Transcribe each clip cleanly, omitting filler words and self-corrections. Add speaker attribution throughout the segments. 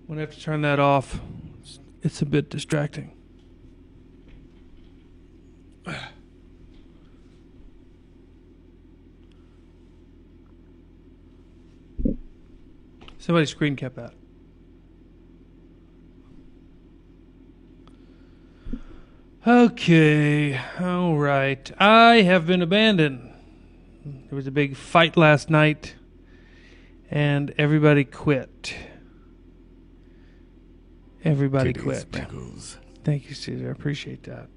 Speaker 1: I'm going to have to turn that off. It's a bit distracting. Somebody's screen kept that. Okay, all right. I have been abandoned. There was a big fight last night, and everybody quit. Everybody quit.
Speaker 2: Sprinkles.
Speaker 1: Thank you, Caesar. I appreciate that.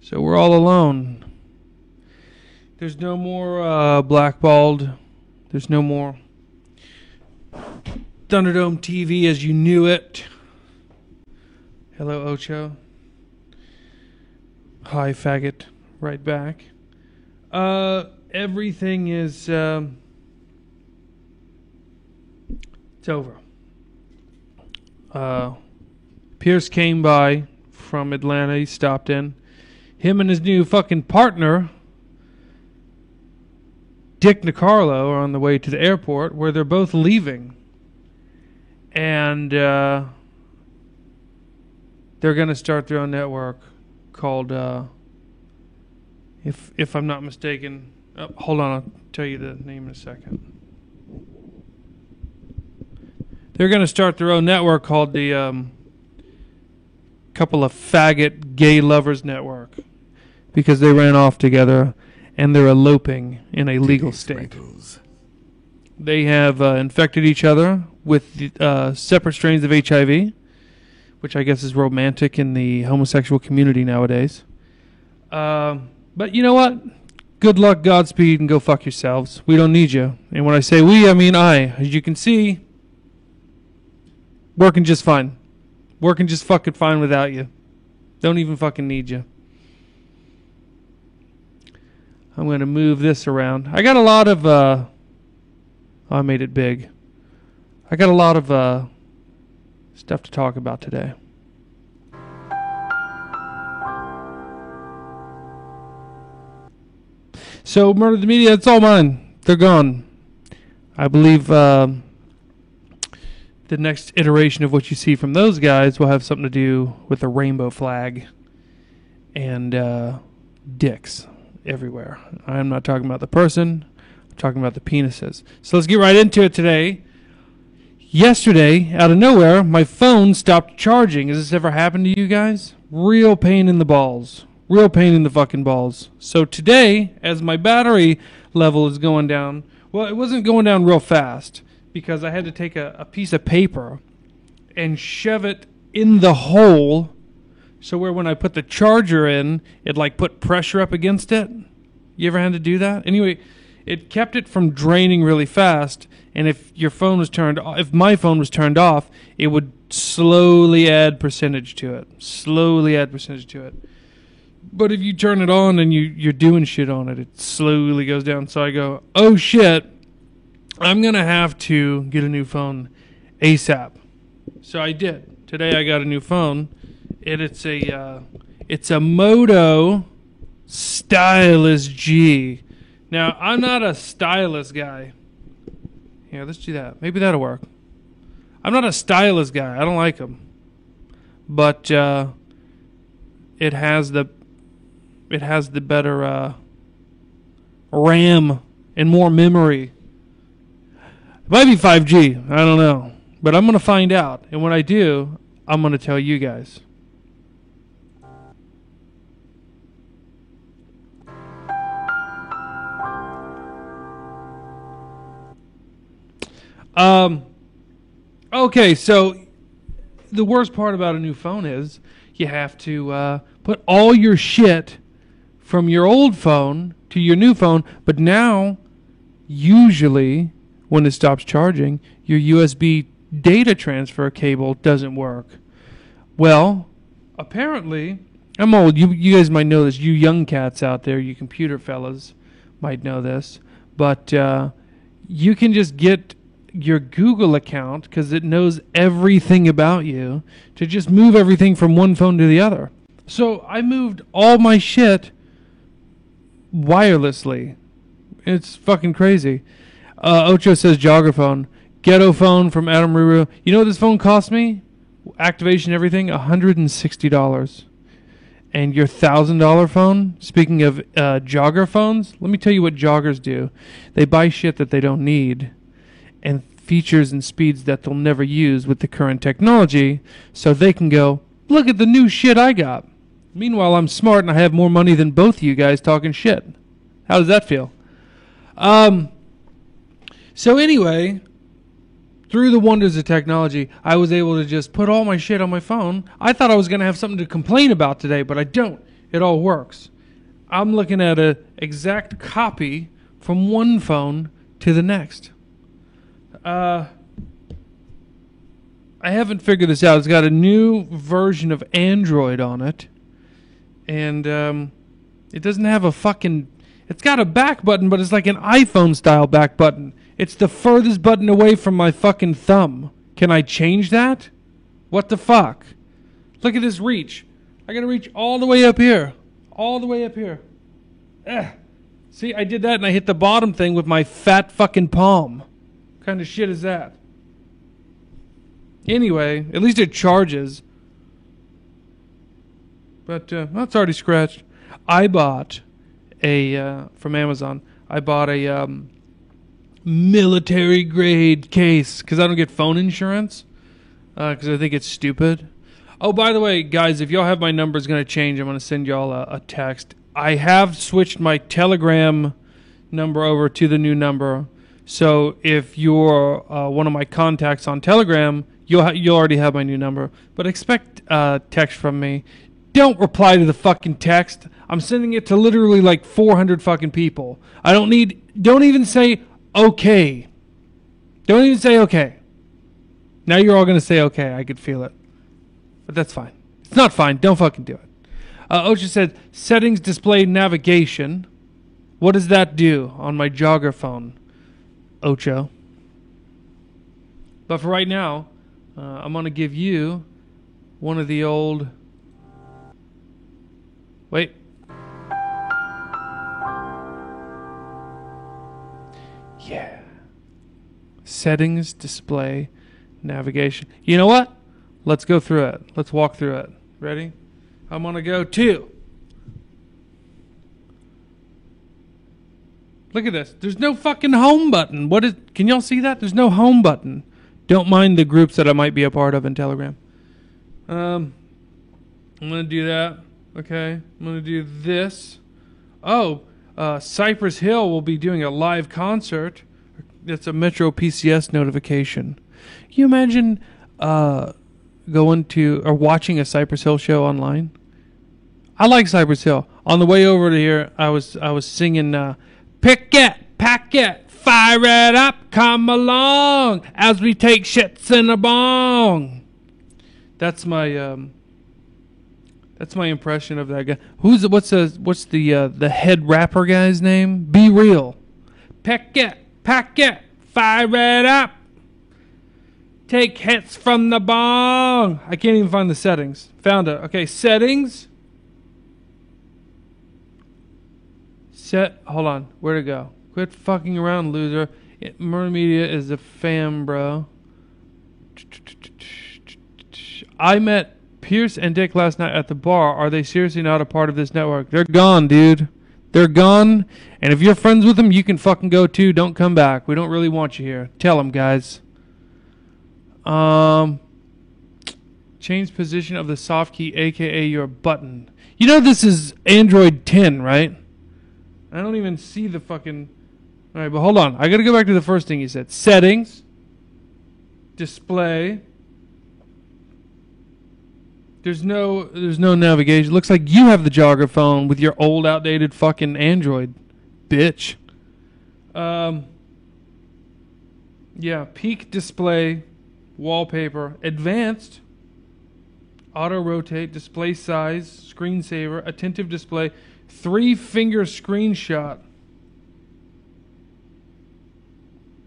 Speaker 1: So we're all alone. There's no more blackballed. There's no more Thunderdome TV as you knew it. Hello, Ocho. Hi, faggot. Right back. Everything is... it's over. Pierce came by from Atlanta. He stopped in. Him and his new fucking partner, Dick Nicarlo, are on the way to the airport where they're both leaving. And they're going to start their own network called, if I'm not mistaken... Oh, hold on, I'll tell you the name in a second. They're going to start their own network called the Couple of Faggot Gay Lovers Network, because they ran off together and they're eloping in a legal state.
Speaker 2: Sprinkles.
Speaker 1: They have infected each other with separate strains of HIV, which I guess is romantic in the homosexual community nowadays. But you know what? Good luck, Godspeed, and go fuck yourselves. We don't need you. And when I say we, I mean I. As you can see, working just fine. Working just fucking fine without you. Don't even fucking need you. I'm going to move this around. I got a lot of... I made it big. I got a lot of stuff to talk about today. So, Murder the Media, it's all mine. They're gone. I believe the next iteration of what you see from those guys will have something to do with a rainbow flag and dicks everywhere. I'm not talking about the person. I'm talking about the penises. So let's get right into it today. Yesterday, out of nowhere, my phone stopped charging. Has this ever happened to you guys? Real pain in the balls. Real pain in the fucking balls. So today, as my battery level is going down, well, it wasn't going down real fast because I had to take a piece of paper and shove it in the hole so where when I put the charger in, it like put pressure up against it. You ever had to do that? Anyway, it kept it from draining really fast, and if your phone was turned off, if my phone was turned off, it would slowly add percentage to it. Slowly add percentage to it. But if you turn it on and you're doing shit on it, it slowly goes down. So I go, oh shit, I'm going to have to get a new phone ASAP. So I did. Today I got a new phone. It's a Moto Stylus G. Now, I'm not a stylus guy. Here, let's do that. Maybe that'll work. I'm not a stylus guy. I don't like them. But it has the better RAM and more memory. It might be 5G. I don't know. But I'm going to find out. And when I do, I'm going to tell you guys. Okay, so the worst part about a new phone is you have to put all your shit from your old phone to your new phone, but now, usually, when it stops charging, your USB data transfer cable doesn't work. Well, apparently, I'm old. You guys might know this. You young cats out there, you computer fellas might know this, but you can just get your Google account, because it knows everything about you, to just move everything from one phone to the other. So I moved all my shit wirelessly. It's fucking crazy. Ocho says jogger phone. Ghetto phone from Adam Ruru. You know what this phone cost me? Activation, everything, $160. And your $1,000 phone, speaking of jogger phones, let me tell you what joggers do. They buy shit that they don't need and features and speeds that they'll never use with the current technology, so they can go, look at the new shit I got. Meanwhile, I'm smart and I have more money than both of you guys talking shit. How does that feel? So anyway, through the wonders of technology, I was able to just put all my shit on my phone. I thought I was going to have something to complain about today, but I don't. It all works. I'm looking at an exact copy from one phone to the next. I haven't figured this out. It's got a new version of Android on it. And it doesn't have a fucking... It's got a back button, but it's like an iPhone-style back button. It's the furthest button away from my fucking thumb. Can I change that? What the fuck? Look at this reach. I gotta reach all the way up here. All the way up here. See, I did that and I hit the bottom thing with my fat fucking palm. What kind of shit is that? Anyway, at least it charges. But, it's already scratched. I bought from Amazon, I bought a military grade case because I don't get phone insurance because I think it's stupid. Oh, by the way, guys, if y'all have my number, it's going to change. I'm going to send y'all a text. I have switched my Telegram number over to the new number. So if you're one of my contacts on Telegram, you'll already have my new number. But expect text from me. Don't reply to the fucking text. I'm sending it to literally like 400 fucking people. Don't even say okay. Don't even say okay. Now you're all going to say okay. I could feel it. But that's fine. It's not fine. Don't fucking do it. Ocha said, settings display navigation. What does that do on my jogger phone, Ocho? But for right now, I'm going to give you one of the old... Wait. Yeah. Settings, display, navigation. You know what? Let's go through it. Let's walk through it. Ready? I'm going to go to... Look at this. There's no fucking home button. Can y'all see that? There's no home button. Don't mind the groups that I might be a part of in Telegram. I'm going to do that. Okay. I'm going to do this. Oh, Cypress Hill will be doing a live concert. That's a Metro PCS notification. Can you imagine going to or watching a Cypress Hill show online? I like Cypress Hill. On the way over to here, I was singing Pick it, pack it, fire it up, come along as we take shits in a bong. That's my impression of that guy. What's the head rapper guy's name? Be Real. Pick it, pack it, fire it up. Take hits from the bong. I can't even find the settings. Found it. Okay, settings. Hold on. Where'd it go? Quit fucking around, loser. Murder Media is a fam, bro. I met Pierce and Dick last night at the bar. Are they seriously not a part of this network? They're gone, dude. They're gone. And if you're friends with them, you can fucking go too. Don't come back. We don't really want you here. Tell them, guys. Change position of the soft key, aka your button. You know this is Android 10, right? I don't even see the fucking... Alright, but hold on. I gotta go back to the first thing you said. Settings. Display. There's no navigation. Looks like you have the jogger phone with your old, outdated fucking Android. Bitch. Yeah, peak display. Wallpaper. Advanced. Auto rotate. Display size. Screensaver. Attentive display. 3-finger screenshot.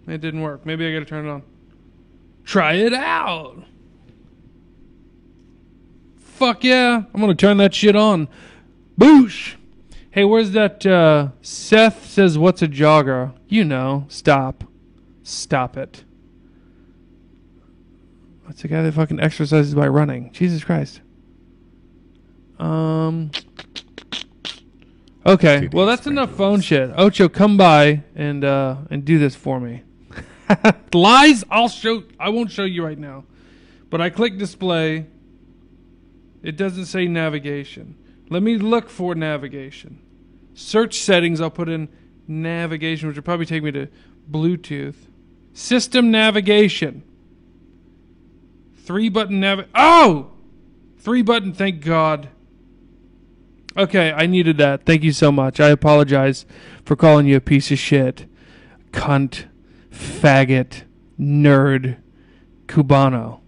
Speaker 1: It didn't work. Maybe I gotta turn it on. Try it out. Fuck yeah. I'm gonna turn that shit on. Boosh. Hey, where's that Seth says what's a jogger? You know. Stop. Stop it. That's the guy that fucking exercises by running. Jesus Christ. Okay, well that's enough phone shit. Ocho, come by and do this for me. Lies, I won't show you right now. But I click display. It doesn't say navigation. Let me look for navigation. Search settings, I'll put in navigation, which will probably take me to Bluetooth. System navigation. 3-button Oh! 3-button, thank God. Okay, I needed that. Thank you so much. I apologize for calling you a piece of shit. Cunt. Faggot. Nerd. Cubano.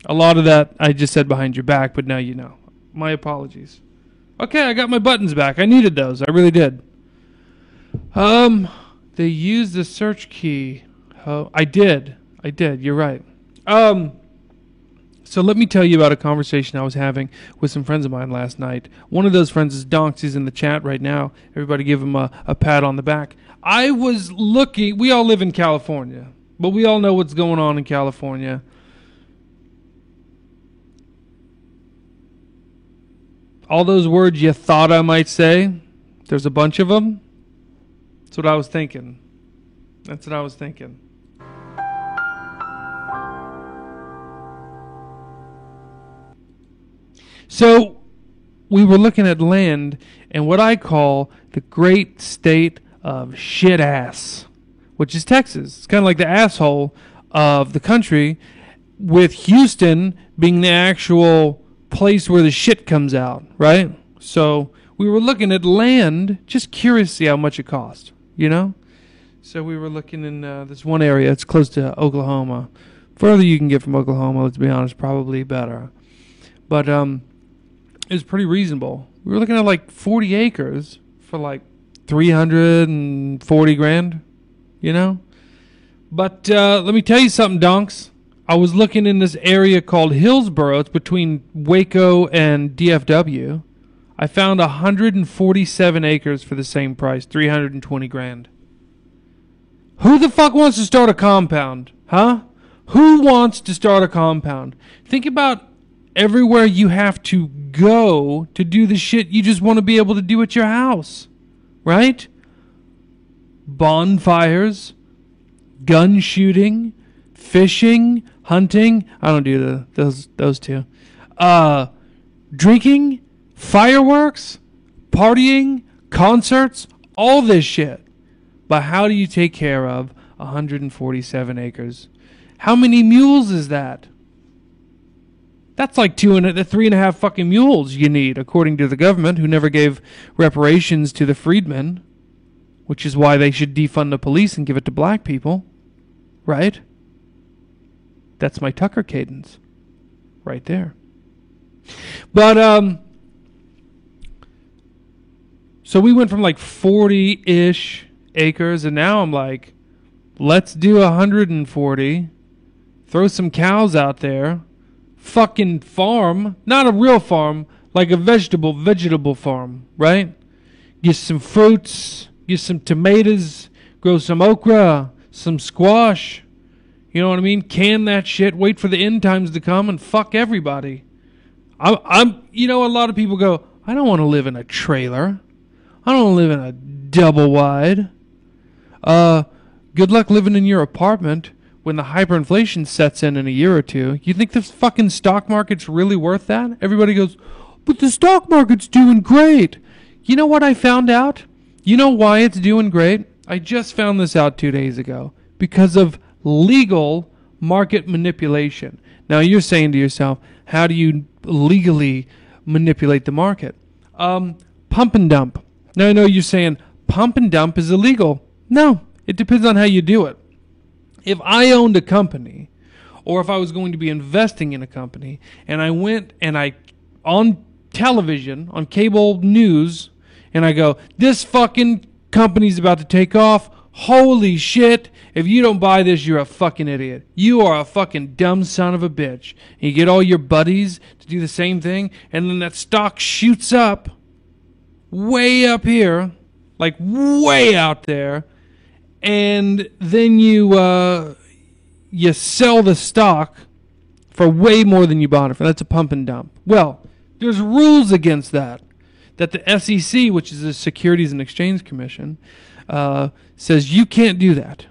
Speaker 1: A lot of that I just said behind your back, but now you know. My apologies. Okay, I got my buttons back. I needed those. I really did. They used the search key. Oh, I did. You're right. So let me tell you about a conversation I was having with some friends of mine last night. One of those friends is Donks. He's in the chat right now. Everybody give him a pat on the back. I was looking. We all live in California, but we all know what's going on in California. All those words you thought I might say, there's a bunch of them. That's what I was thinking. So we were looking at land in what I call the great state of shit ass, which is Texas. It's kind of like the asshole of the country, with Houston being the actual place where the shit comes out, right? So we were looking at land, just curious to see how much it cost, you know? So we were looking in this one area. It's close to Oklahoma. Further you can get from Oklahoma, let's be honest, probably better. But it was pretty reasonable. We were looking at like 40 acres for like 340 grand, you know? But let me tell you something, Donks. I was looking in this area called Hillsboro. It's between Waco and DFW. I found 147 acres for the same price, 320 grand. Who the fuck wants to start a compound? Huh? Who wants to start a compound? Think about everywhere you have to go to do the shit you just want to be able to do at your house. Right? Bonfires, gun shooting, fishing, hunting. I don't do those two. Drinking, fireworks, partying, concerts, all this shit. But how do you take care of 147 acres? How many mules is that? That's like 3.5 fucking mules you need, according to the government, who never gave reparations to the freedmen, which is why they should defund the police and give it to black people. Right? That's my Tucker cadence. Right there. But, so we went from like 40-ish acres, and now I'm like, let's do 140. Throw some cows out there. Fucking farm. Not a real farm, like a vegetable farm, right? Get some fruits, get some tomatoes, grow some okra, some squash. You know what I mean? Can that shit, wait for the end times to come, and fuck everybody. You know, a lot of people go, I don't want to live in a trailer. I don't want to live in a double wide. Good luck living in your apartment when the hyperinflation sets in a year or two. You think the fucking stock market's really worth that? Everybody goes, but the stock market's doing great. You know what I found out? You know why it's doing great? I just found this out 2 days ago. Because of legal market manipulation. Now you're saying to yourself, how do you legally manipulate the market? Pump and dump. Now I know you're saying pump and dump is illegal. No, it depends on how you do it. If I owned a company, or if I was going to be investing in a company, and I went and I, on television, on cable news, and I go, this fucking company's about to take off, holy shit, if you don't buy this, you're a fucking idiot. You are a fucking dumb son of a bitch. And you get all your buddies to do the same thing, and then that stock shoots up, way up here, like way out there, and then you sell the stock for way more than you bought it for. That's a pump and dump. Well, there's rules against that the SEC, which is the Securities and Exchange Commission, says you can't do that.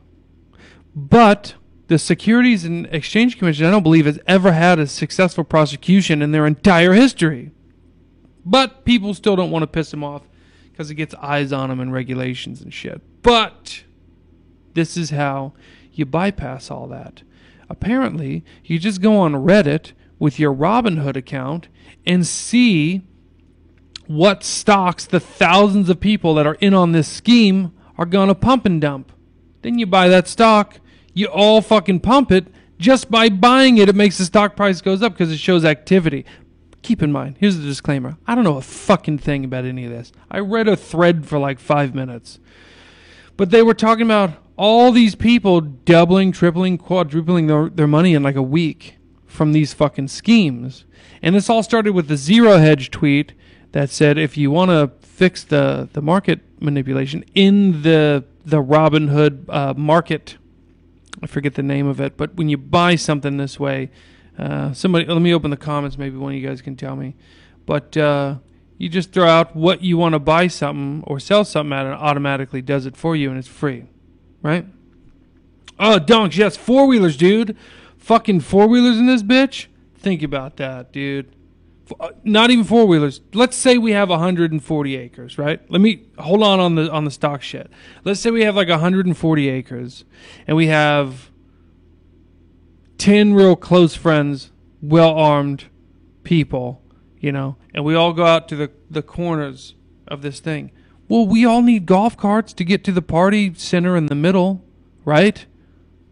Speaker 1: But the Securities and Exchange Commission, I don't believe, has ever had a successful prosecution in their entire history. But people still don't want to piss them off because it gets eyes on them and regulations and shit. But this is how you bypass all that. Apparently, you just go on Reddit with your Robinhood account and see what stocks the thousands of people that are in on this scheme are going to pump and dump. Then you buy that stock. You all fucking pump it. Just by buying it, it makes the stock price goes up because it shows activity. Keep in mind, here's the disclaimer. I don't know a fucking thing about any of this. I read a thread for like 5 minutes. But they were talking about all these people doubling, tripling, quadrupling their money in like a week from these fucking schemes. And this all started with the Zero Hedge tweet that said if you want to fix the market manipulation in the Robinhood market, I forget the name of it, but when you buy something this way, somebody, let me open the comments, maybe one of you guys can tell me. But you just throw out what you want to buy something or sell something at, and it automatically does it for you, and it's free, right? Oh, donks, yes, four-wheelers, dude. Fucking four-wheelers in this bitch? Think about that, dude. Not even four-wheelers. Let's say we have 140 acres, right? Let me hold on the stock shit. Let's say we have like 140 acres, and we have 10 real close friends, well-armed people, you know, and we all go out to the corners of this thing. Well, we all need golf carts to get to the party center in the middle, right?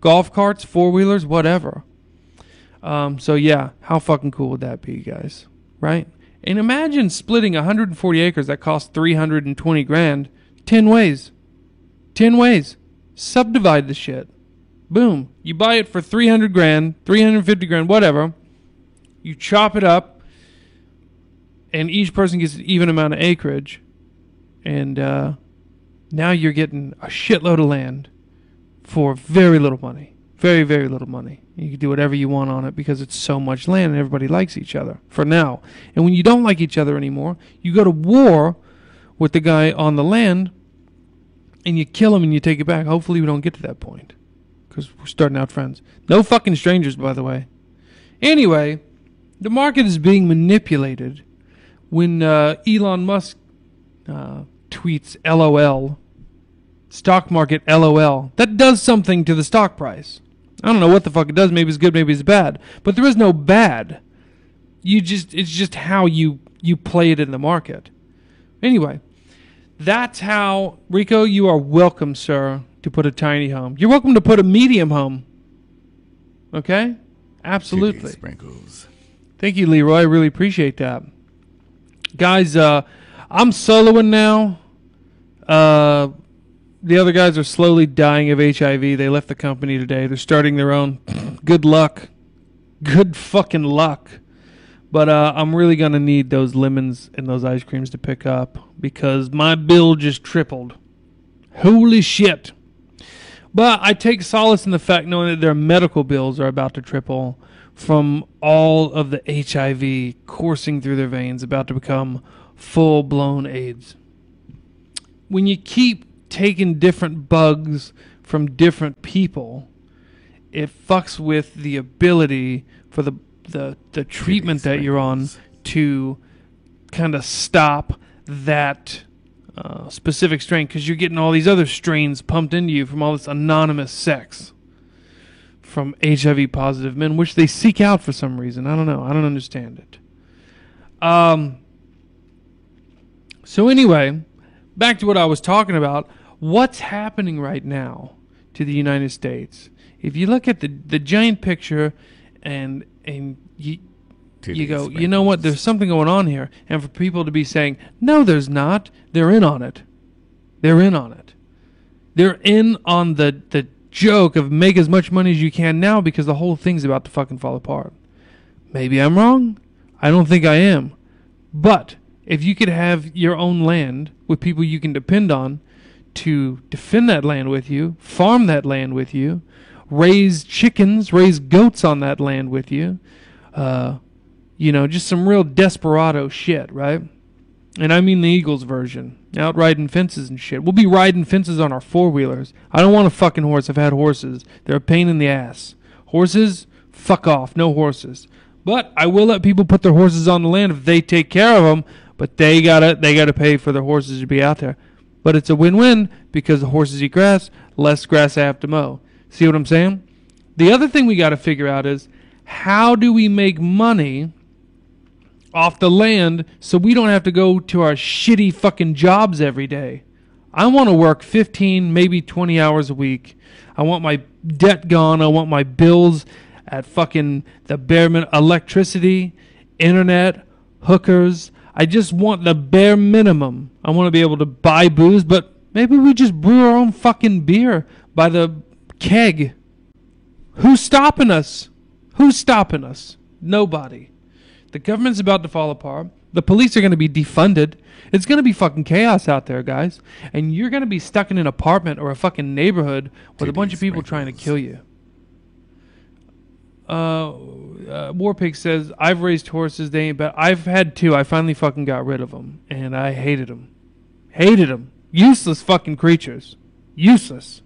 Speaker 1: Golf carts, four-wheelers, whatever. So, yeah, how fucking cool would that be, guys? Right? And imagine splitting 140 acres that cost $320,000 10 ways. 10 ways. Subdivide the shit. Boom. You buy it for $300,000, $350,000, whatever. You chop it up, and each person gets an even amount of acreage. And now you're getting a shitload of land for very little money. Very, very little money. You can do whatever you want on it because it's so much land and everybody likes each other for now. And when you don't like each other anymore, you go to war with the guy on the land and you kill him and you take it back. Hopefully we don't get to that point because we're starting out friends. No fucking strangers, by the way. Anyway, the market is being manipulated when Elon Musk tweets LOL. Stock market LOL. That does something to the stock price. I don't know what the fuck it does. Maybe it's good, maybe it's bad. But there is no bad. It's just how you play it in the market. Anyway, that's how, Rico, you are welcome, sir, to put a tiny home. You're welcome to put a medium home. Okay? Absolutely.
Speaker 2: Sprinkles.
Speaker 1: Thank you, Leroy. I really appreciate that. Guys, I'm soloing now. The other guys are slowly dying of HIV. They left the company today. They're starting their own. Good luck. Good fucking luck. But I'm really going to need those lemons and those ice creams to pick up because my bill just tripled. Holy shit. But I take solace in the fact knowing that their medical bills are about to triple from all of the HIV coursing through their veins, about to become full-blown AIDS. When you keep taking different bugs from different people, it fucks with the ability for the treatment that you're on to kind of stop that specific strain, because you're getting all these other strains pumped into you from all this anonymous sex from HIV positive men, which they seek out for some reason. I don't know. I don't understand it. So anyway, back to what I was talking about. What's happening right now to the United States? If you look at the giant picture and you go, you know what, there's something going on here. And for people to be saying, no, there's not, they're in on it. They're in on it. They're in on the joke of make as much money as you can now because the whole thing's about to fucking fall apart. Maybe I'm wrong. I don't think I am. But if you could have your own land with people you can depend on to defend that land with you, farm that land with you, raise chickens, raise goats on that land with you. Just some real desperado shit, right? And I mean the Eagles version. Out riding fences and shit. We'll be riding fences on our four-wheelers. I don't want a fucking horse. I've had horses. They're a pain in the ass. Horses, fuck off. No horses. But I will let people put their horses on the land if they take care of them. But they gotta pay for their horses to be out there. But it's a win-win because the horses eat grass. Less grass I have to mow. See what I'm saying? The other thing we got to figure out is how do we make money off the land so we don't have to go to our shitty fucking jobs every day. I want to work 15, maybe 20 hours a week. I want my debt gone. I want my bills at fucking the bare minimum. Electricity, internet, hookers. I just want the bare minimum. I want to be able to buy booze, but maybe we just brew our own fucking beer by the keg. Who's stopping us? Who's stopping us? Nobody. The government's about to fall apart. The police are going to be defunded. It's going to be fucking chaos out there, guys. And you're going to be stuck in an apartment or a fucking neighborhood with a bunch of people trying to kill you. Warpig says, I've raised horses. They ain't bad. I've had two. I finally fucking got rid of them. And I hated them. Hated them. Useless fucking creatures. Useless.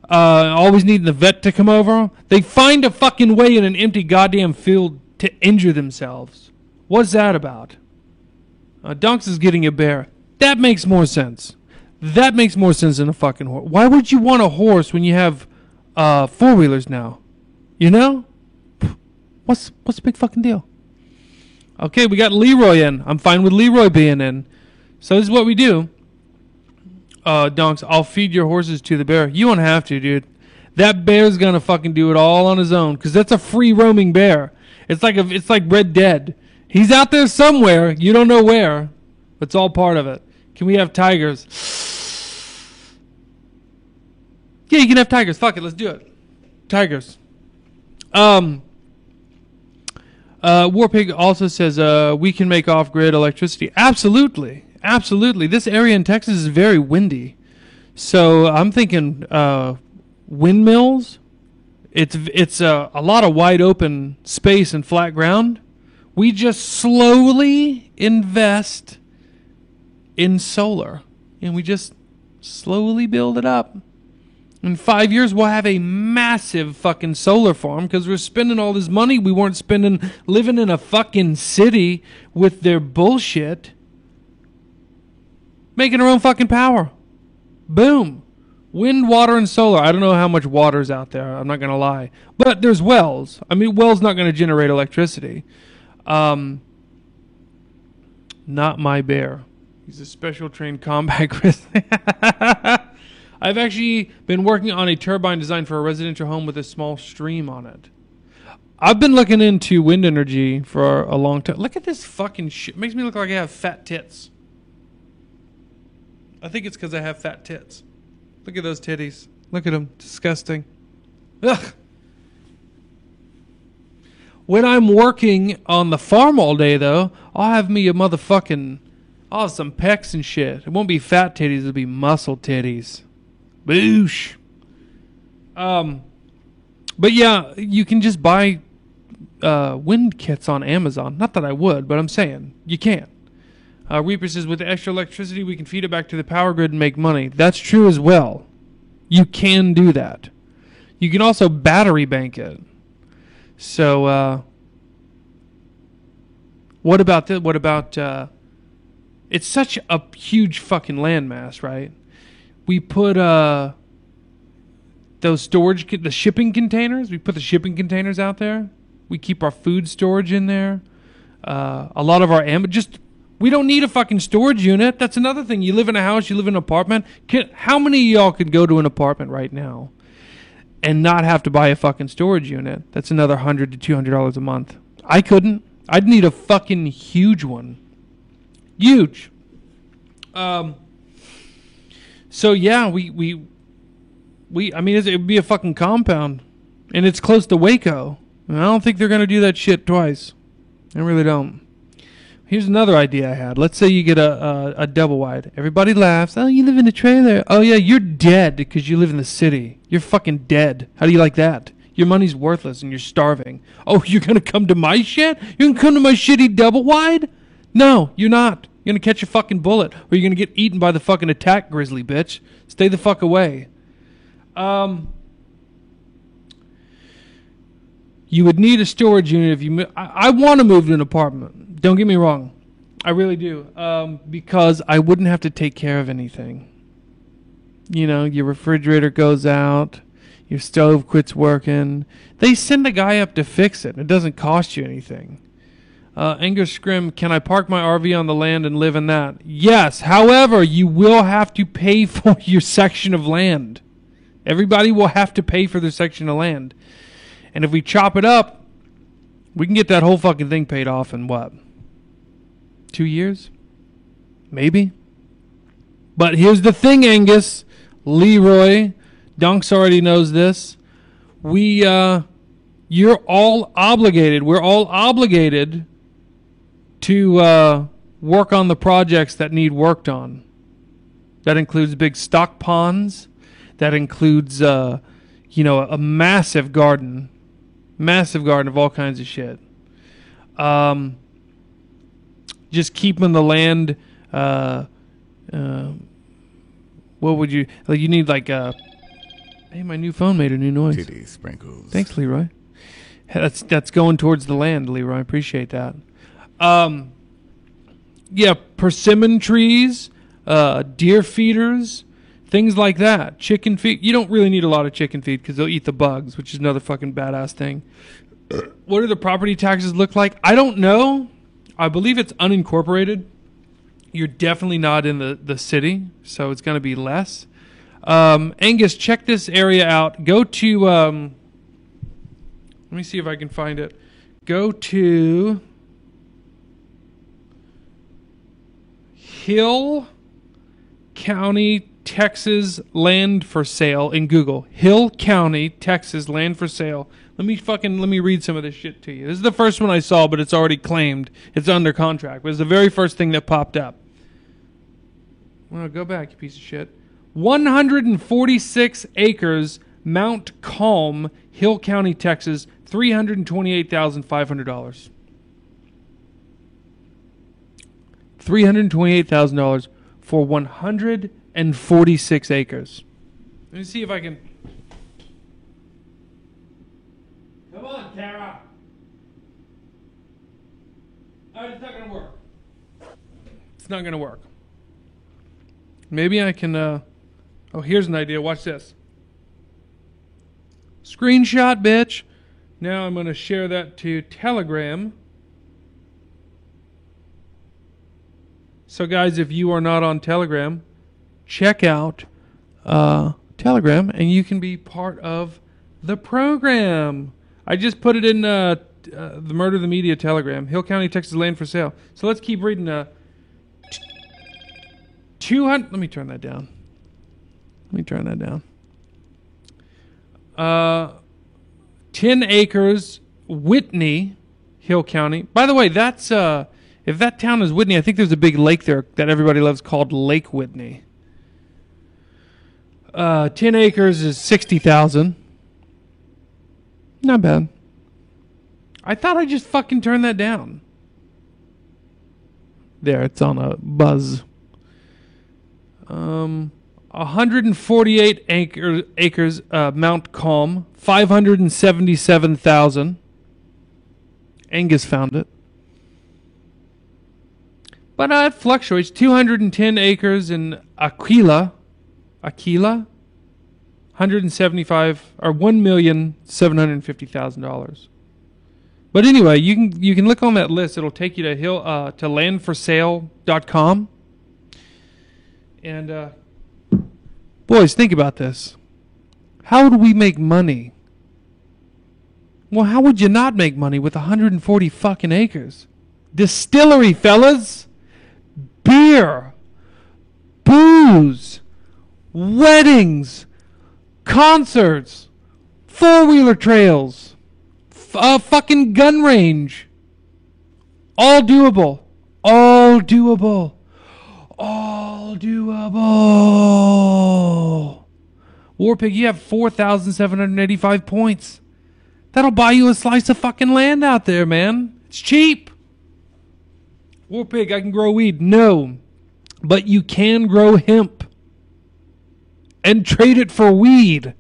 Speaker 1: Always needing the vet to come over. They find a fucking way in an empty goddamn field to injure themselves. What's that about? Dunks is getting a bear. That makes more sense. That makes more sense than a fucking horse. Why would you want a horse when you have four-wheelers now? You know? What's the big fucking deal? Okay, we got Leroy in. I'm fine with Leroy being in. So this is what we do. Dunks, I'll feed your horses to the bear. You won't have to, dude. That bear's gonna fucking do it all on his own because that's a free roaming bear. It's like Red Dead. He's out there somewhere. You don't know where. It's all part of it. Can we have tigers? Yeah, you can have tigers. Fuck it. Let's do it. Tigers. Warpig also says we can make off-grid electricity. Absolutely. Absolutely. This area in Texas is very windy. So I'm thinking windmills. It's a lot of wide open space and flat ground. We just slowly invest in solar. And we just slowly build it up. In 5 years, we'll have a massive fucking solar farm because we're spending all this money we weren't spending living in a fucking city with their bullshit. Making our own fucking power. Boom. Wind, water, and solar. I don't know how much water's out there. I'm not going to lie. But there's wells. I mean, wells not going to generate electricity. Not my bear. He's a special trained combat grizzly. I've actually been working on a turbine design for a residential home with a small stream on it. I've been looking into wind energy for a long time. Look at this fucking shit. It makes me look like I have fat tits. I think it's because I have fat tits. Look at those titties. Look at them. Disgusting. Ugh. When I'm working on the farm all day, though, I'll have me a motherfucking... I'll have some pecs and shit. It won't be fat titties. It'll be muscle titties. Boosh. But yeah, you can just buy wind kits on Amazon. Not that I would, but I'm saying you can. Reaper says, with the extra electricity, we can feed it back to the power grid and make money. That's true as well. You can do that. You can also battery bank it. So, what about this? What about, it's such a huge fucking landmass, right? We put, those the shipping containers. We put the shipping containers out there. We keep our food storage in there. A lot of our we don't need a fucking storage unit. That's another thing. You live in a house, you live in an apartment. How many of y'all could go to an apartment right now and not have to buy a fucking storage unit? That's another $100 to $200 a month. I couldn't. I'd need a fucking huge one. Huge. So yeah, I mean, it would be a fucking compound, and it's close to Waco. And I don't think they're gonna do that shit twice. I really don't. Here's another idea I had. Let's say you get a double wide. Everybody laughs. Oh, you live in a trailer. Oh, yeah, you're dead because you live in the city. You're fucking dead. How do you like that? Your money's worthless and you're starving. Oh, you're going to come to my shit? You're going to come to my shitty double wide? No, you're not. You're going to catch a fucking bullet or you're going to get eaten by the fucking attack grizzly, bitch. Stay the fuck away. You would need a storage unit if you... I want to move to an apartment. Don't get me wrong. I really do. Because I wouldn't have to take care of anything. You know, your refrigerator goes out. Your stove quits working. They send a guy up to fix it. It doesn't cost you anything. Anger Scrim, can I park my RV on the land and live in that? Yes. However, you will have to pay for your section of land. Everybody will have to pay for their section of land. And if we chop it up, we can get that whole fucking thing paid off in what? 2 years? Maybe. But here's the thing, Angus. Leroy. Dunks already knows this. You're all obligated. We're all obligated to work on the projects that need worked on. That includes big stock ponds. That includes, a massive garden. Massive garden of all kinds of shit. Just keeping the land, what would you, like, you need like hey, my new phone made a new noise.
Speaker 2: Titty sprinkles.
Speaker 1: Thanks, Leroy. That's going towards the land, Leroy. I appreciate that. Yeah, persimmon trees, deer feeders, things like that. Chicken feed. You don't really need a lot of chicken feed because they'll eat the bugs, which is another fucking badass thing. What do the property taxes look like? I don't know. I believe it's unincorporated. You're definitely not in the city, so it's going to be less. Angus, check this area out. Go to, let me see if I can find it. Go to Hill County, Texas land for sale in Google. Hill County, Texas land for sale. Let me read some of this shit to you. This is the first one I saw, but it's already claimed. It's under contract. But it's the very first thing that popped up. Well, go back, you piece of shit. 146 acres, Mount Calm, Hill County, Texas, $328,500. $328,000 for 146 acres. Let me see if I can... Come on, Tara. Oh, it's not going to work. It's not going to work. Maybe I can... Oh, here's an idea. Watch this. Screenshot, bitch. Now I'm going to share that to Telegram. So, guys, if you are not on Telegram, check out Telegram, and you can be part of the program. I just put it in the Murder the Media Telegram. Hill County, Texas land for sale. So let's keep reading. 200. Let me turn that down. 10 acres, Whitney, Hill County. By the way, that's if that town is Whitney, I think there's a big lake there that everybody loves called Lake Whitney. 10 acres is $60,000. Not bad. I thought I just fucking turned that down. There, it's on a buzz. 148 acres, Mount Calm, $577,000. Angus found it. But it fluctuates. 210 acres in Aquila, 175 or $1,750,000. But anyway, you can look on that list. It'll take you to landforsale.com. And boys, think about this. How would we make money? Well, how would you not make money with 140 fucking acres? Distillery, fellas. Beer. Booze. Weddings. Concerts. Four-wheeler trails. Fucking gun range. All doable. All doable. All doable. Warpig, you have 4,785 points. That'll buy you a slice of fucking land out there, man. It's cheap. Warpig, I can grow weed. No. But you can grow hemp. And trade it for weed.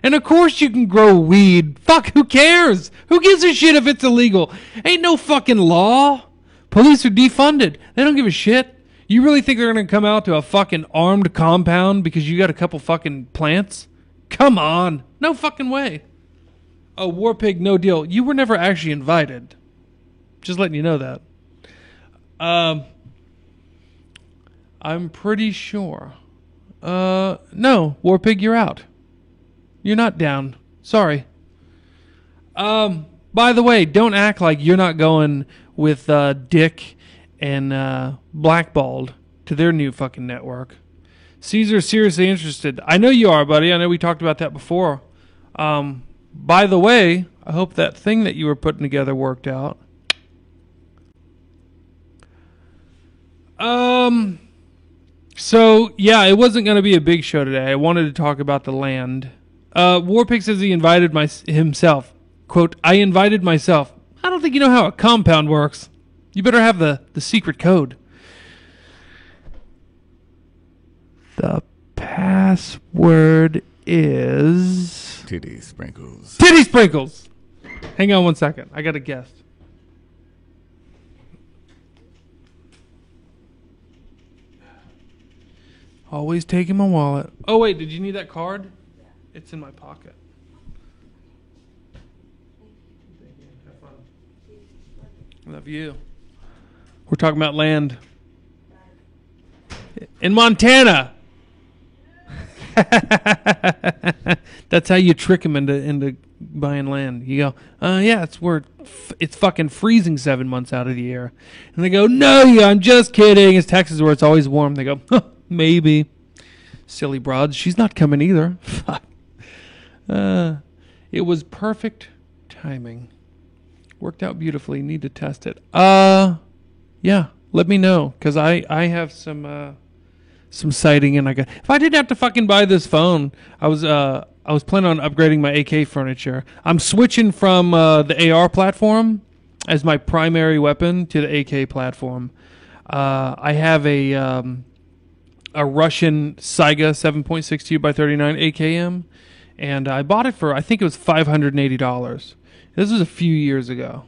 Speaker 1: And of course you can grow weed. Fuck, who cares? Who gives a shit if it's illegal? Ain't no fucking law. Police are defunded. They don't give a shit. You really think they're going to come out to a fucking armed compound because you got a couple fucking plants? Come on. No fucking way. Oh, Warpig, no deal. You were never actually invited. Just letting you know that. I'm pretty sure. No, Warpig, you're out. You're not down. Sorry. By the way, don't act like you're not going with Dick and Blackballed to their new fucking network. Caesar's seriously interested. I know you are, buddy. I know we talked about that before. By the way, I hope that thing that you were putting together worked out. So, yeah, it wasn't going to be a big show today. I wanted to talk about the land. Warpig says he invited himself. Quote, I invited myself. I don't think you know how a compound works. You better have the secret code. The password is...
Speaker 2: Titty Sprinkles.
Speaker 1: Titty Sprinkles! Hang on one second. I got a guest. Always taking my wallet. Oh, wait, did you need that card? Yeah. It's in my pocket. Have fun. Love you. We're talking about land. In Montana. That's how you trick them into buying land. You go, yeah, it's fucking freezing 7 months out of the year. And they go, no, I'm just kidding. It's Texas where it's always warm. They go, huh, maybe. Silly broads. She's not coming either. Fuck. It was perfect timing. Worked out beautifully. Need to test it. Yeah, let me know. Because I have some sighting, and if I didn't have to fucking buy this phone, I was planning on upgrading my AK furniture. I'm switching from the AR platform as my primary weapon to the AK platform. I have a Russian Saiga 7.62 by 39 AKM, and I bought it for, I think it was $580. This was a few years ago,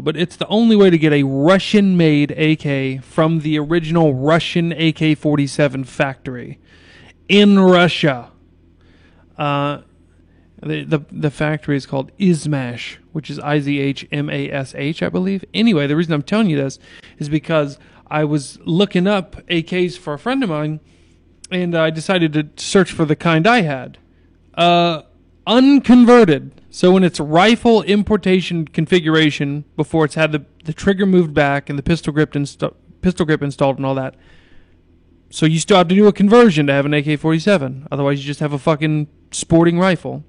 Speaker 1: but it's the only way to get a Russian-made AK from the original Russian AK-47 factory in Russia. The factory is called Izmash, which is Izhmash, I believe. Anyway, the reason I'm telling you this is because I was looking up AKs for a friend of mine, and I decided to search for the kind I had. Unconverted. So when it's rifle importation configuration, before it's had the trigger moved back and the pistol grip installed and all that. So you still have to do a conversion to have an AK-47. Otherwise, you just have a fucking sporting rifle.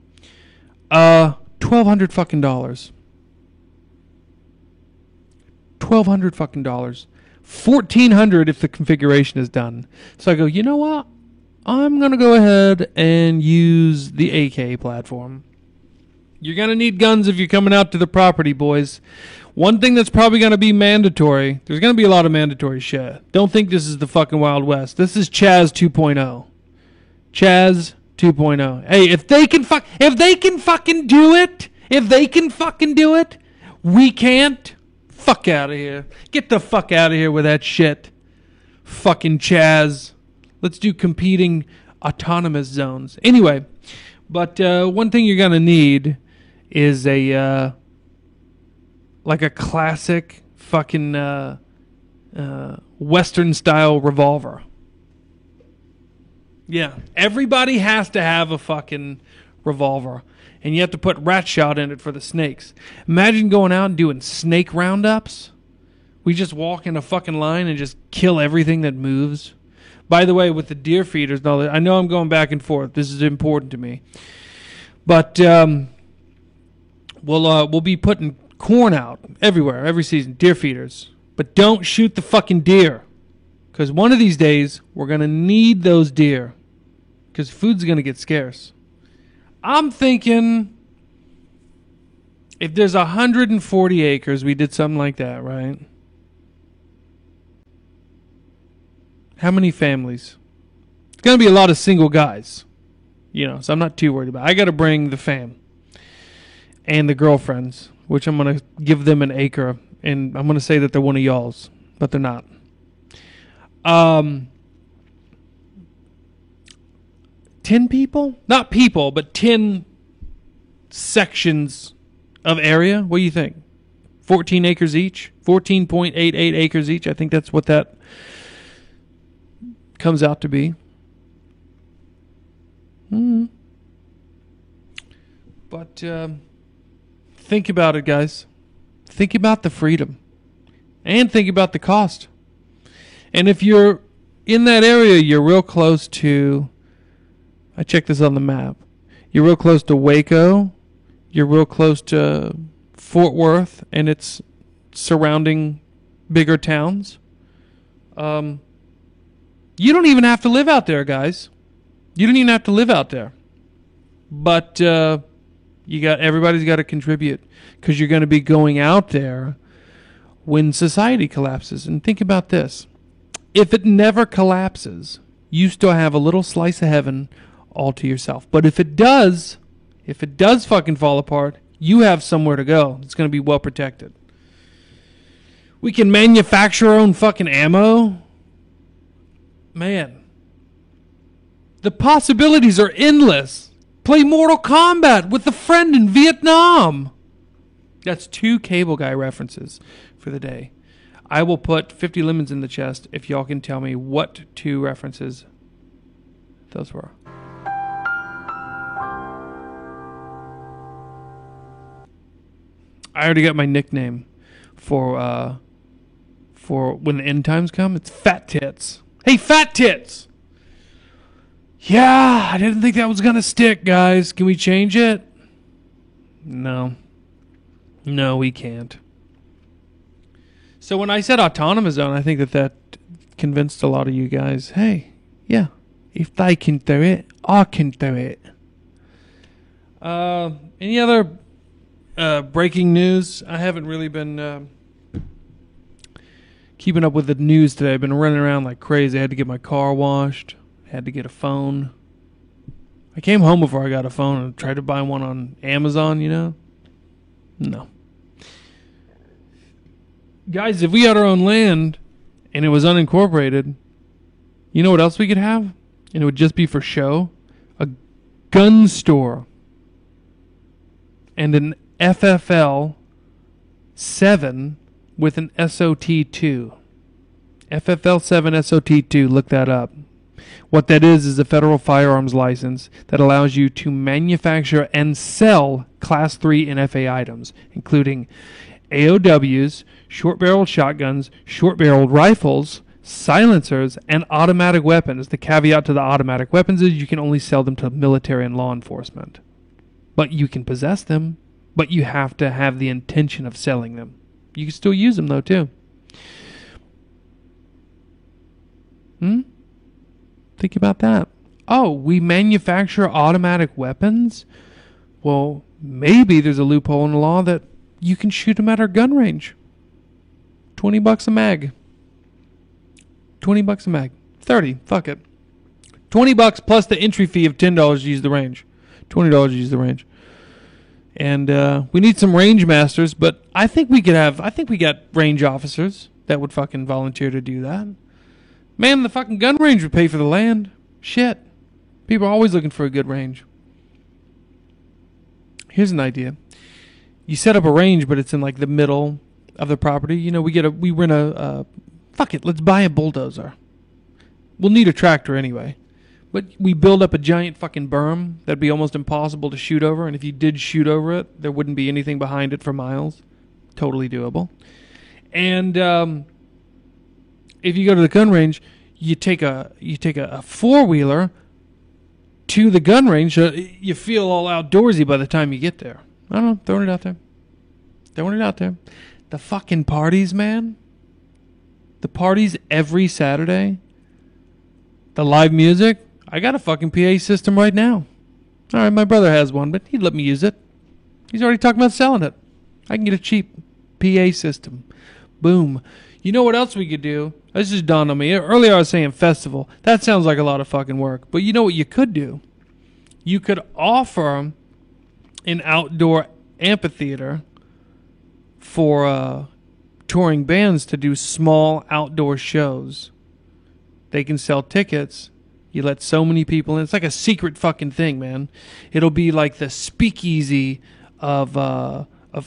Speaker 1: $1,200 fucking dollars. $1,200 fucking dollars. $1,400 if the configuration is done. So I go, you know what? I'm gonna go ahead and use the AK platform. You're going to need guns if you're coming out to the property, boys. One thing that's probably going to be mandatory, there's going to be a lot of mandatory shit. Don't think this is the fucking Wild West. This is Chaz 2.0. Chaz 2.0. Hey, if they can fucking do it, we can't. Fuck out of here. Get the fuck out of here with that shit. Fucking Chaz. Let's do competing autonomous zones. Anyway, but one thing you're going to need is a classic fucking Western style revolver. Yeah, everybody has to have a fucking revolver, and you have to put rat shot in it for the snakes. Imagine going out and doing snake roundups. We just walk in a fucking line and just kill everything that moves. By the way, with the deer feeders and all that, I know I'm going back and forth. This is important to me. But we'll be putting corn out everywhere, every season. Deer feeders. But don't shoot the fucking deer. Because one of these days, we're going to need those deer. Because food's going to get scarce. I'm thinking, if there's 140 acres, we did something like that, right? How many families? It's going to be a lot of single guys. You know, so I'm not too worried about it. I got to bring the fam. And the girlfriends, which I'm going to give them an acre. And I'm going to say that they're one of y'all's. But they're not. 10 people? Not people, but 10 sections of area. What do you think? 14 acres each? 14.88 acres each. I think that's what that comes out to be. But think about it, guys. Think about the freedom. And think about the cost. And if you're in that area, you're real close to... I checked this on the map. You're real close to Waco. You're real close to Fort Worth and its surrounding bigger towns. You don't even have to live out there, guys. You don't even have to live out there. But everybody's got to contribute because you're going to be going out there when society collapses. And think about this. If it never collapses, you still have a little slice of heaven all to yourself. But if it does fucking fall apart, you have somewhere to go. It's going to be well protected. We can manufacture our own fucking ammo. Man. The possibilities are endless. Play Mortal Kombat with a friend in Vietnam. That's 2 Cable Guy references for the day. I will put 50 lemons in the chest if y'all can tell me what 2 references those were. I already got my nickname for when the end times come. It's Fat Tits. Hey, Fat Tits! Yeah, I didn't think that was going to stick, guys. Can we change it? No. No, we can't. So when I said autonomous zone, I think that convinced a lot of you guys, hey, yeah, if they can do it, I can do it. Any other breaking news? I haven't really been keeping up with the news today. I've been running around like crazy. I had to get my car washed. Had to get a phone. I came home before I got a phone and tried to buy one on Amazon, you know? No. Guys, if we had our own land and it was unincorporated, you know what else we could have? And it would just be for show? A gun store. And an FFL 7 with an SOT2. FFL 7 SOT2, look that up. What that is a federal firearms license that allows you to manufacture and sell Class 3 NFA items, including AOWs, short-barreled shotguns, short-barreled rifles, silencers, and automatic weapons. The caveat to the automatic weapons is you can only sell them to military and law enforcement. But you can possess them, but you have to have the intention of selling them. You can still use them, though, too. Think about that. Oh, we manufacture automatic weapons? Well, maybe there's a loophole in the law that you can shoot them at our gun range. $20 a mag. $20 a mag. 30. Fuck it. $20 plus the entry fee of $10 to use the range. $20 to use the range. And we need some range masters, but I think we got range officers that would fucking volunteer to do that. Man, the fucking gun range would pay for the land. Shit. People are always looking for a good range. Here's an idea. You set up a range, but it's in like the middle of the property. You know, we rent a fuck it, let's buy a bulldozer. We'll need a tractor anyway. But we build up a giant fucking berm that'd be almost impossible to shoot over. And if you did shoot over it, there wouldn't be anything behind it for miles. Totally doable. And if you go to the gun range, you take a four-wheeler to the gun range. You feel all outdoorsy by the time you get there. I don't know, throwing it out there. The fucking parties, man. The parties every Saturday. The live music. I got a fucking PA system right now. All right, my brother has one, but he'd let me use it. He's already talking about selling it. I can get a cheap PA system. Boom. You know what else we could do? This just dawned on me. Earlier I was saying festival. That sounds like a lot of fucking work. But you know what you could do? You could offer an outdoor amphitheater for touring bands to do small outdoor shows. They can sell tickets. You let so many people in. It's like a secret fucking thing, man. It'll be like the speakeasy of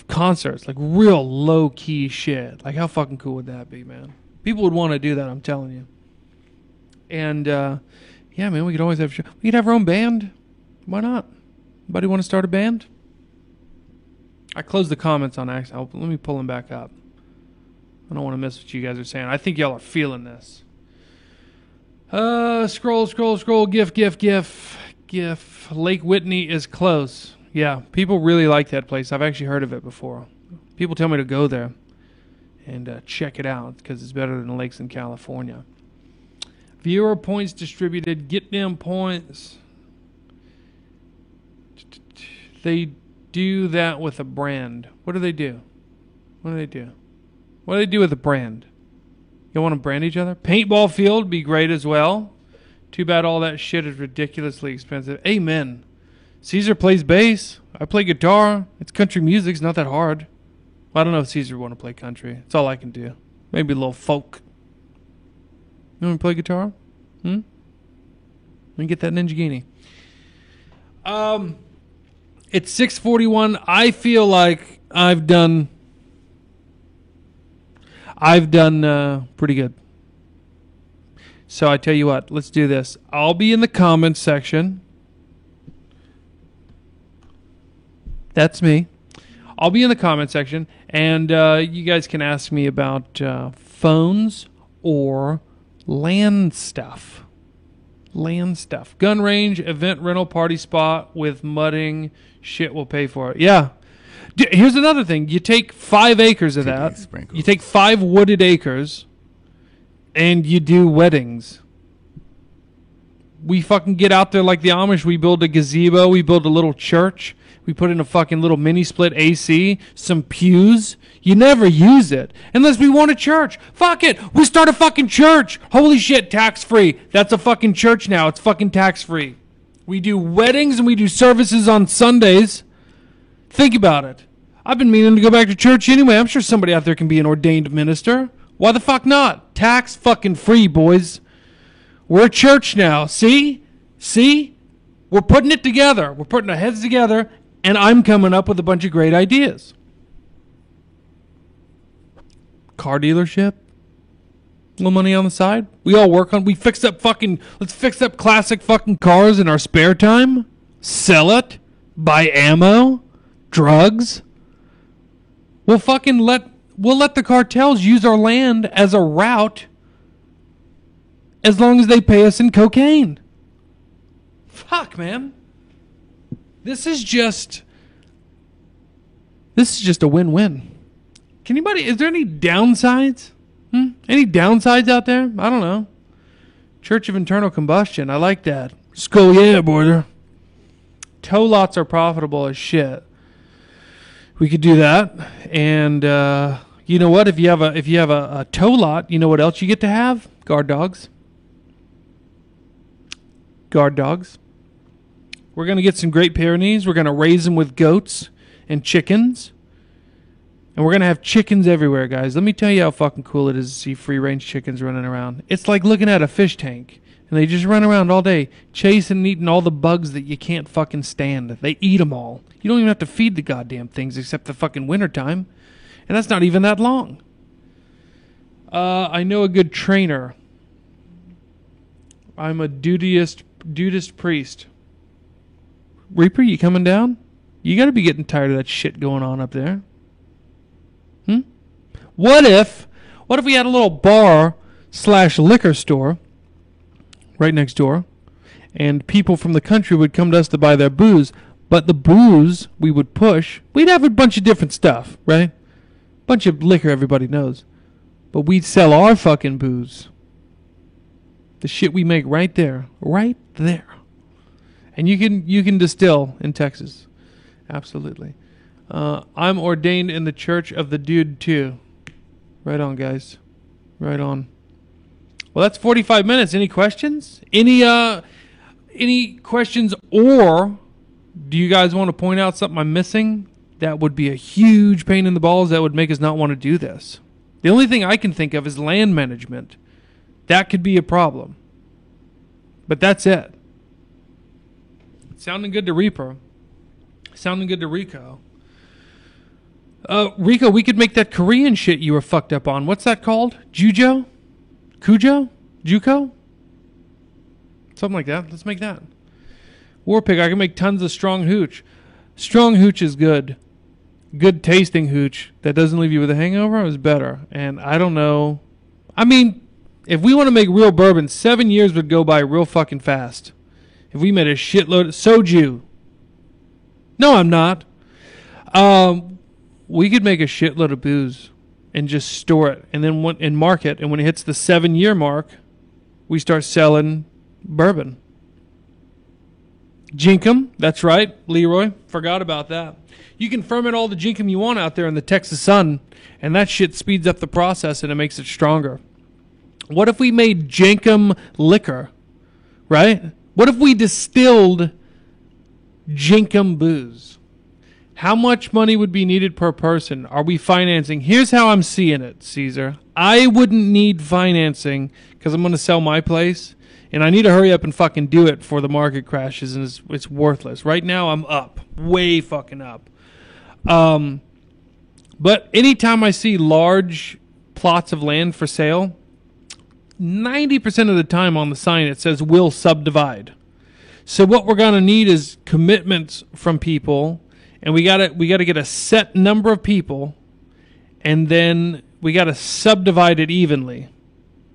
Speaker 1: concerts, like real low key shit. Like how fucking cool would that be, man? People would want to do that, I'm telling you. And yeah, man, we could always have we could have our own band. Why not? Anybody want to start a band? I closed the comments on accident. Let me pull them back up. I don't want to miss what you guys are saying. I think y'all are feeling this. Scroll. GIF. Lake Whitney is close. Yeah, people really like that place. I've actually heard of it before. People tell me to go there and check it out because it's better than the lakes in California. Viewer points distributed. Get them points. They do that with a brand. What do they do? What do they do with a brand? You want to brand each other? Paintball field would be great as well. Too bad all that shit is ridiculously expensive. Amen. Caesar plays bass. I play guitar. It's country music. It's not that hard. Well, I don't know if Caesar would want to play country. That's all I can do. Maybe a little folk. You want to play guitar? Let me get that Ninja Genie. It's 6:41. I feel like I've done pretty good. So I tell you what, let's do this. I'll be in the comments section. That's me. I'll be in the comment section, and you guys can ask me about phones or land stuff. Gun range, event rental, party spot with mudding. Shit will pay for it. Yeah. Here's another thing. You take 5 acres of that. You take 5 wooded acres, and you do weddings. We fucking get out there like the Amish. We build a gazebo. We build a little church. We put in a fucking little mini split AC, some pews. You never use it unless we want a church. Fuck it. We start a fucking church. Holy shit, tax free. That's a fucking church now. It's fucking tax free. We do weddings and we do services on Sundays. Think about it. I've been meaning to go back to church anyway. I'm sure somebody out there can be an ordained minister. Why the fuck not? Tax fucking free, boys. We're a church now. See? We're putting it together. We're putting our heads together, and I'm coming up with a bunch of great ideas. Car dealership. A little money on the side. Let's fix up classic fucking cars in our spare time. Sell it. Buy ammo. Drugs. We'll let the cartels use our land as a route as long as they pay us in cocaine. Fuck, man. This is just a win-win. Is there any downsides? Any downsides out there? I don't know. Church of Internal Combustion. I like that. Skull, yeah, border. Tow lots are profitable as shit. We could do that. And you know what? If you have a tow lot, you know what else you get to have? Guard dogs. We're going to get some Great Pyrenees. We're going to raise them with goats and chickens. And we're going to have chickens everywhere, guys. Let me tell you how fucking cool it is to see free-range chickens running around. It's like looking at a fish tank. And they just run around all day, chasing and eating all the bugs that you can't fucking stand. They eat them all. You don't even have to feed the goddamn things except the fucking wintertime. And that's not even that long. I know a good trainer. I'm a dudist priest. Reaper, you coming down? You got to be getting tired of that shit going on up there. What if we had a little bar/liquor store right next door, and people from the country would come to us to buy their booze, but the booze we would push, we'd have a bunch of different stuff, right? Bunch of liquor everybody knows. but we'd sell our fucking booze. The shit we make right there. Right there. And you can distill in Texas. Absolutely. I'm ordained in the Church of the Dude too. Right on, guys. Right on. Well, that's 45 minutes. Any questions? Any questions, or do you guys want to point out something I'm missing? That would be a huge pain in the balls that would make us not want to do this. The only thing I can think of is land management. That could be a problem. But that's it. Sounding good to Reaper. Sounding good to Rico. Rico, we could make that Korean shit you were fucked up on. What's that called? Jujo? Cujo? Juco? Something like that. Let's make that. Warpig, I can make tons of strong hooch. Strong hooch is good. Good tasting hooch that doesn't leave you with a hangover is better. And I don't know. I mean, if we want to make real bourbon, 7 years would go by real fucking fast. If we made a shitload of soju. No, I'm not. We could make a shitload of booze and just store it and then market. And when it hits the 7-year mark, we start selling bourbon. Jinkum, that's right, Leroy. Forgot about that. You can ferment all the Jinkum you want out there in the Texas sun, and that shit speeds up the process and it makes it stronger. What if we made Jinkum liquor, right? What if we distilled Jinkum booze? How much money would be needed per person? Are we financing? Here's how I'm seeing it, Caesar. I wouldn't need financing because I'm going to sell my place. And I need to hurry up and fucking do it before the market crashes and it's worthless. Right now I'm up. Way fucking up. But anytime I see large plots of land for sale, 90% of the time on the sign it says will subdivide. So what we're going to need is commitments from people, and we got to get a set number of people, and then we got to subdivide it evenly.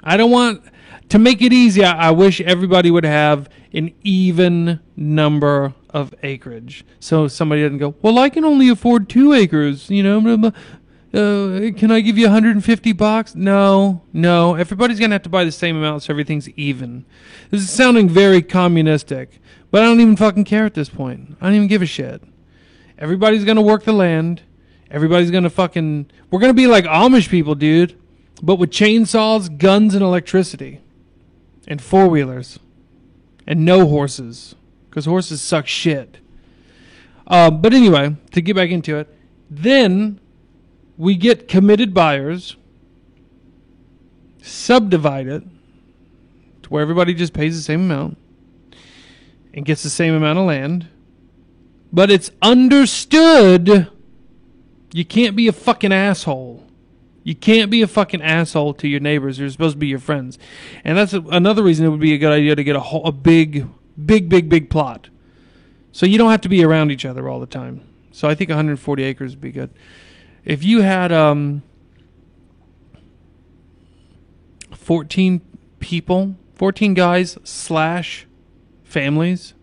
Speaker 1: I don't want to make it easy. I wish everybody would have an even number of acreage, so somebody doesn't go, well, I can only afford 2 acres. You know, can I give you $150? No. Everybody's gonna have to buy the same amount, so everything's even. This is sounding very communistic, but I don't even fucking care at this point. I don't even give a shit. Everybody's gonna work the land. Everybody's gonna fucking. We're gonna be like Amish people, dude, but with chainsaws, guns, and electricity, and 4-wheelers, and no horses, because horses suck shit. But anyway, to get back into it, then we get committed buyers, subdivide it to where everybody just pays the same amount and gets the same amount of land. But it's understood you can't be a fucking asshole. You can't be a fucking asshole to your neighbors. They're supposed to be your friends. And that's another reason it would be a good idea to get a big plot. So you don't have to be around each other all the time. So I think 140 acres would be good. If you had 14 people, 14 guys / families,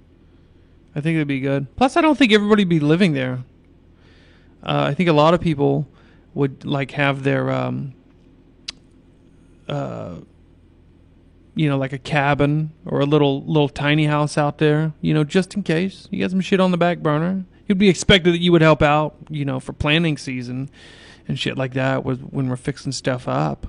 Speaker 1: I think it'd be good. Plus, I don't think everybody would be living there. I think a lot of people would like have their, like a cabin or a little tiny house out there, just in case you got some shit on the back burner. It'd be expected that you would help out, for planting season and shit like that when we're fixing stuff up.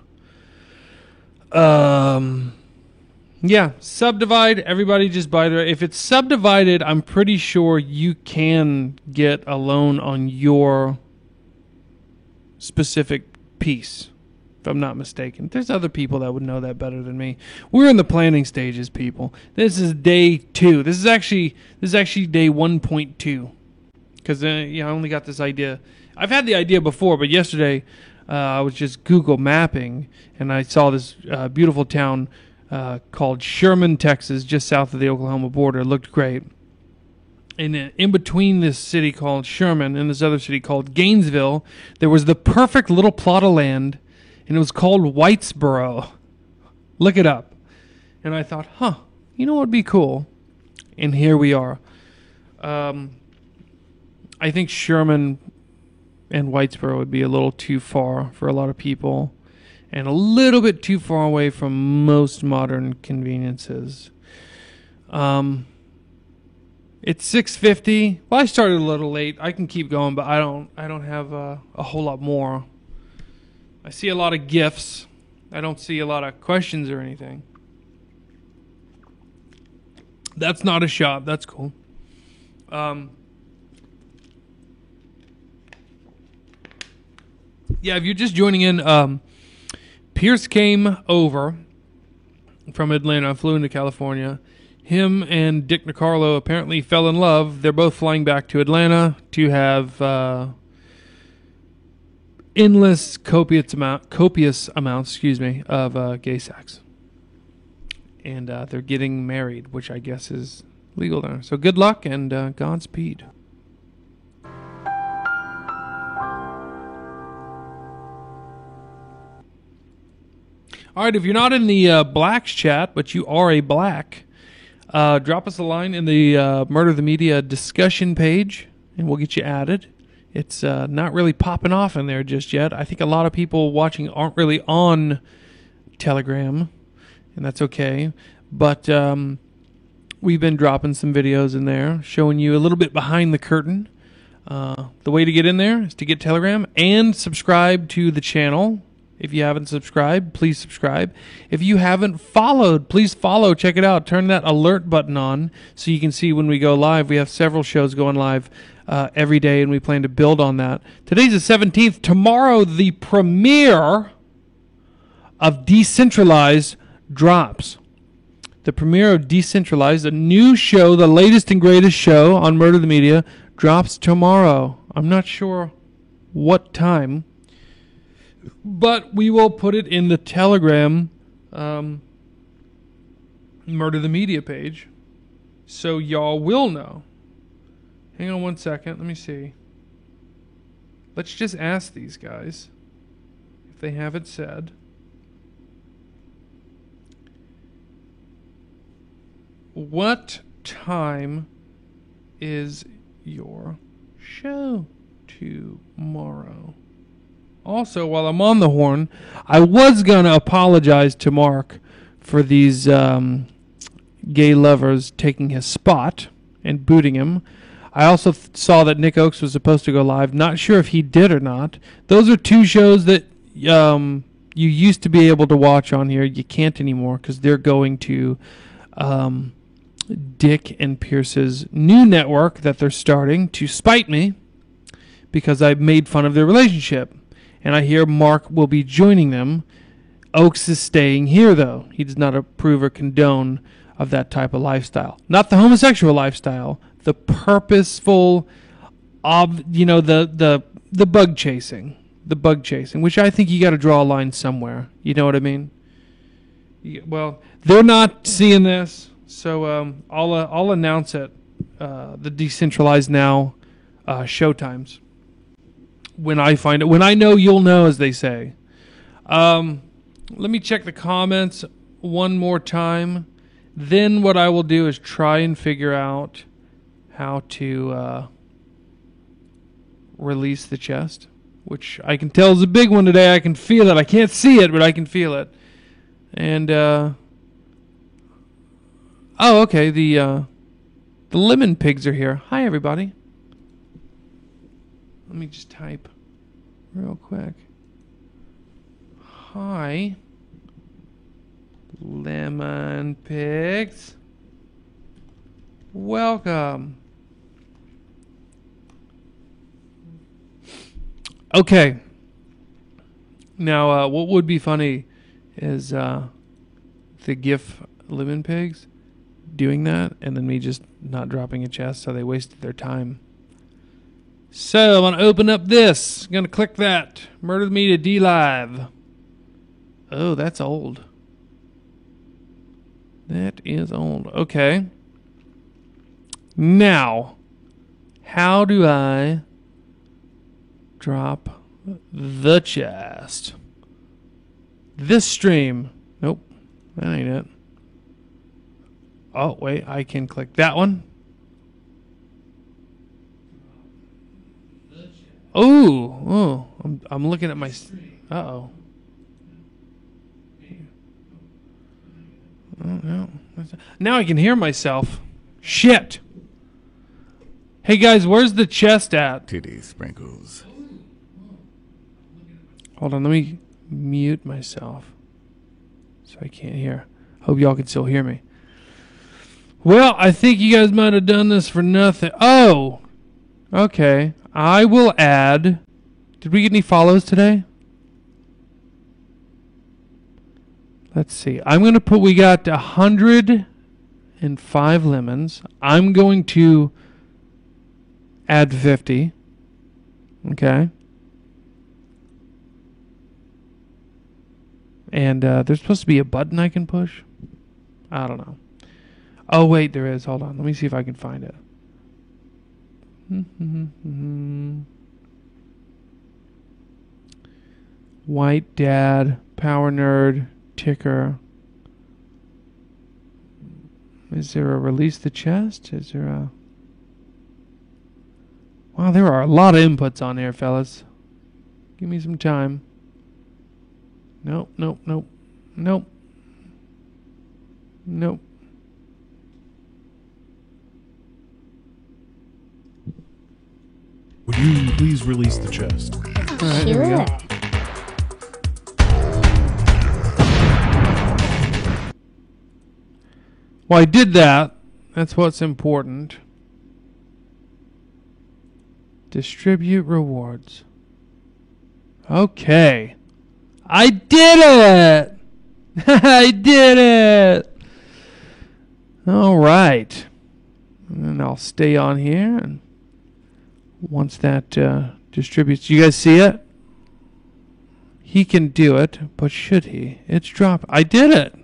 Speaker 1: Yeah, subdivide. Everybody just buy their. If it's subdivided, I'm pretty sure you can get a loan on your specific piece, if I'm not mistaken. There's other people that would know that better than me. We're in the planning stages, people. This is day 2. This is actually day 1.2. Because I only got this idea. I've had the idea before, but yesterday I was just Google mapping, and I saw this beautiful town called Sherman, Texas, just south of the Oklahoma border. It looked great. And in between this city called Sherman and this other city called Gainesville, there was the perfect little plot of land, and it was called Whitesboro. Look it up. And I thought, you know what would be cool? And here we are. I think Sherman and Whitesboro would be a little too far for a lot of people. and a little bit too far away from most modern conveniences. It's 6:50. Well, I started a little late. I can keep going, but I don't have a whole lot more. I see a lot of GIFs. I don't see a lot of questions or anything. That's not a shot. That's cool. Yeah, if you're just joining in, Pierce came over from Atlanta, flew into California. Him and Dick Nicarlo apparently fell in love. They're both flying back to Atlanta to have endless, copious amounts, of gay sex. And they're getting married, which I guess is legal there. So good luck and Godspeed. All right, if you're not in the Blacks chat, but you are a Black, drop us a line in the Murder the Media discussion page, and we'll get you added. It's not really popping off in there just yet. I think a lot of people watching aren't really on Telegram, and that's okay. But we've been dropping some videos in there, showing you a little bit behind the curtain. The way to get in there is to get Telegram and subscribe to the channel. If you haven't subscribed, please subscribe. If you haven't followed, please follow. Check it out. Turn that alert button on so you can see when we go live. We have several shows going live every day, and we plan to build on that. Today's the 17th. Tomorrow, the premiere of Decentralized drops. The premiere of Decentralized, a new show, the latest and greatest show on Murder the Media, drops tomorrow. I'm not sure what time, but we will put it in the Telegram Murder the Media page, so y'all will know. Hang on one second. Let me see. Let's just ask these guys if they haven't said. What time is your show tomorrow? Also, while I'm on the horn, I was going to apologize to Mark for these gay lovers taking his spot and booting him. I also saw that Nick Oakes was supposed to go live. Not sure if he did or not. Those are two shows that you used to be able to watch on here. You can't anymore because they're going to Dick and Pierce's new network that they're starting to spite me because I made fun of their relationship. And I hear Mark will be joining them. Oakes is staying here, though. He does not approve or condone of that type of lifestyle. Not the homosexual lifestyle, the purposeful, the bug chasing. The bug chasing, which I think you got to draw a line somewhere. You know what I mean? Well, they're not seeing this, so I'll announce it. The Decentralized Now showtimes. When I find it, when I know, you'll know, as they say. Let me check the comments one more time. Then what I will do is try and figure out how to release the chest, which I can tell is a big one today. I can feel it. I can't see it, but I can feel it. And oh, okay. The lemon pigs are here. Hi, everybody. Let me just type real quick. Hi, lemon pigs. Welcome. Okay. Now, what would be funny is the GIF lemon pigs doing that, and then me just not dropping a chest, so they wasted their time. So I'm going to open up this. I'm going to click that. Murder the Media D Live. Oh, that's old. That is old. Okay. Now, how do I drop the chest? This stream. Nope. That ain't it. Oh, wait. I can click that one. Oh, I'm looking at my. Uh-oh. no. Now I can hear myself. Shit. Hey guys, where's the chest at?
Speaker 2: Titty sprinkles.
Speaker 1: Hold on, let me mute myself so I can't hear. Hope y'all can still hear me. Well, I think you guys might have done this for nothing. Oh, okay. I will add. Did we get any follows today? Let's see. I'm going to put, we got 105 lemons. I'm going to add 50. Okay. And there's supposed to be a button I can push. I don't know. Oh, wait, there is. Hold on. Let me see if I can find it. White Dad, Power Nerd, Ticker. Is there a release the chest? Is there a... Wow, there are a lot of inputs on here, fellas. Give me some time. Nope, nope, nope. Nope. Nope.
Speaker 3: Would you please release the chest?
Speaker 1: All right, here we go. Well, I did that. That's what's important. Distribute rewards. Okay. I did it! I did it! All right. And I'll stay on here. And once that distributes, you guys see it? He can do it, but should he? It's dropped. I did it.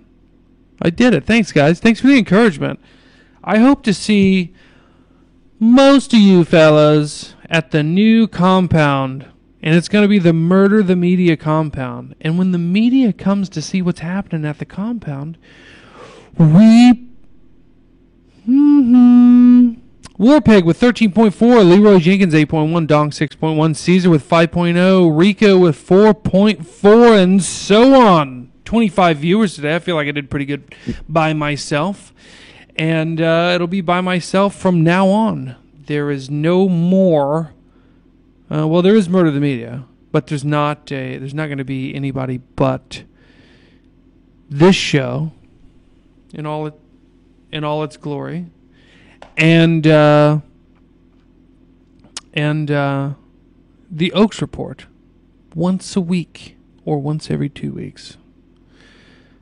Speaker 1: I did it. Thanks, guys. Thanks for the encouragement. I hope to see most of you fellas at the new compound. And it's going to be the Murder the Media compound. And when the media comes to see what's happening at the compound, we... Warpeg with 13.4, Leroy Jenkins 8.1, Dong 6.1, Caesar with 5.0, Rico with 4.4, and so on. 25 viewers today. I feel like I did pretty good by myself. And it'll be by myself from now on. There is no more... well, there is Murder the Media, but there's not going to be anybody but this show in all its glory, and the Oaks Report once a week or once every 2 weeks.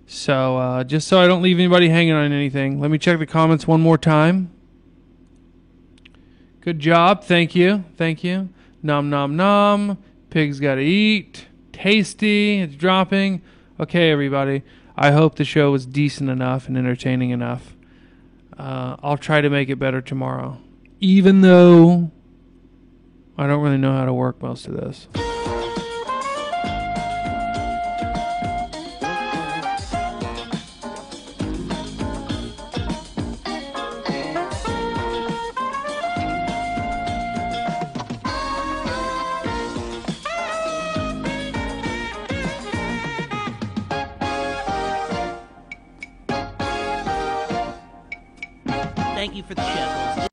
Speaker 1: So just so I don't leave anybody hanging on anything, let me check the comments one more time. Good job, thank you. Nom nom nom. Pigs gotta eat. Tasty. It's dropping. Okay, everybody. I hope the show was decent enough and entertaining enough. I'll try to make it better tomorrow. Even though I don't really know how to work most of this.
Speaker 4: Thank you for the chest.